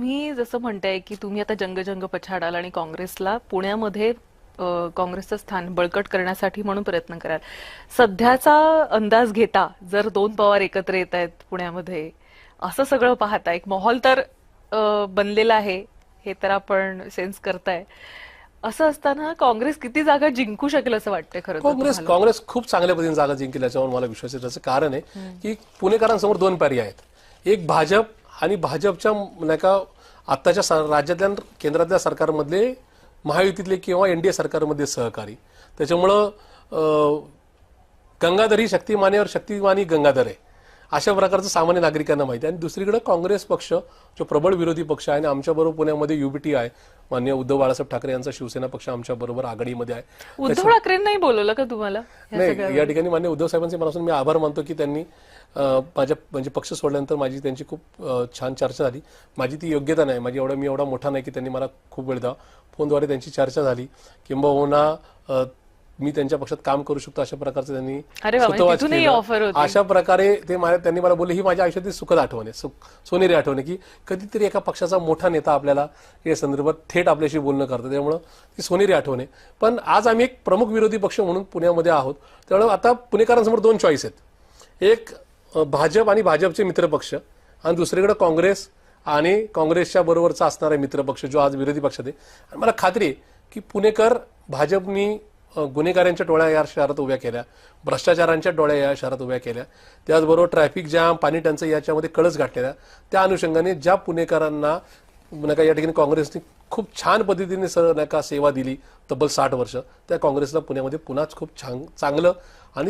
तुम्ही जसं म्हणताय की तुम्ही आता जंग पछाडाल आणि काँग्रेसला पुण्यामध्ये काँग्रेसचं स्थान बळकट करण्यासाठी म्हणून प्रयत्न कराल. सध्याचा अंदाज घेता जर दोन पवार एकत्र येत आहेत पुण्यामध्ये, असं सगळं पाहता एक माहोल तर बनलेला आहे, हे तर आपण सेन्स करताय. असं असताना काँग्रेस किती जागा जिंकू शकेल असं वाटतंय खरं तर काँग्रेस तुम्हाला? काँग्रेस खूप चांगल्या पद्धतीने जागा जिंकेल याच्यावर मला विश्वास आहे. त्याचं कारण आहे की पुणेकरांसमोर दोन पर्याय आहेत. एक भाजप आणि भाजपच्या नाही का आत्ताच्या राज्यातल्या केंद्रातल्या सरकारमधले महायुतीतले किंवा एनडीए सरकारमध्ये सहकारी. त्याच्यामुळं गंगाधर ही शक्तिमाने और शक्तिमानी गंगाधर आहे अशा प्रकारचं सामान्य नागरिकांना माहिती आहे. आणि दुसरीकडे काँग्रेस पक्ष जो प्रबळ विरोधी पक्ष आहे आणि आमच्याबरोबर पुण्यामध्ये युबीटी आहे, माननीय उद्धव बाळासाहेब ठाकरे यांचा शिवसेना पक्ष आमच्या बरोबर आघाडीमध्ये आहे. उद्धव ठाकरेंनाही बोलवलं का तुम्हाला या नाही, सगळ्या या ठिकाणी मान्य उद्धव साहेबांचे मनापासून मी आभार मानतो की त्यांनी माझ्या म्हणजे पक्ष सोडल्यानंतर माझी त्यांची खूप छान चर्चा झाली. माझी ती योग्यता नाही, मी एवढा मोठा नाही की त्यांनी मला खूप वेळ द्यावा. फोनद्वारे त्यांची चर्चा झाली, किंबहुना मी त्यांच्या पक्षात काम करू शकतो अशा प्रकारचं त्यांनी अरे वा, म्हणजे सुतोवाच तिथूनही केलं. ऑफर होती. अशा प्रकारे त्यांनी मला बोलले ही माझ्या आयुष्यातील सुखद आठवण आहे, सोनेरी आठवण आहे की कधीतरी एका पक्षाचा मोठा नेता आपल्याला या संदर्भात थेट आपल्याशी बोलणं करतं. त्यामुळं ती सोनेरी आठवण आहे. पण आज आम्ही एक प्रमुख विरोधी पक्ष म्हणून पुण्यामध्ये आहोत. त्यामुळे आता पुणेकरांसमोर दोन चॉईस आहेत. एक भाजप आणि भाजपचे मित्रपक्ष आणि दुसरीकडे काँग्रेस आणि काँग्रेसच्या बरोबरचा असणारा मित्रपक्ष जो आज विरोधी पक्षात आहे. आणि मला खात्री आहे की पुणेकर भाजपनी गुन्हेगारांच्या टोळ्या या शहरात उभ्या केल्या, भ्रष्टाचारांच्या टोळ्या या शहरात उभ्या केल्या, त्याचबरोबर ट्रॅफिक जॅम, पाणी टंचाई याच्यामध्ये कळस गाठलेल्या. त्या अनुषंगाने ज्या पुणेकरांना नका या ठिकाणी काँग्रेसने खूप छान पद्धतीने नका सेवा दिली तब्बल 60 वर्ष, त्या काँग्रेसला पुण्यामध्ये पुन्हाच खूप चांगलं आणि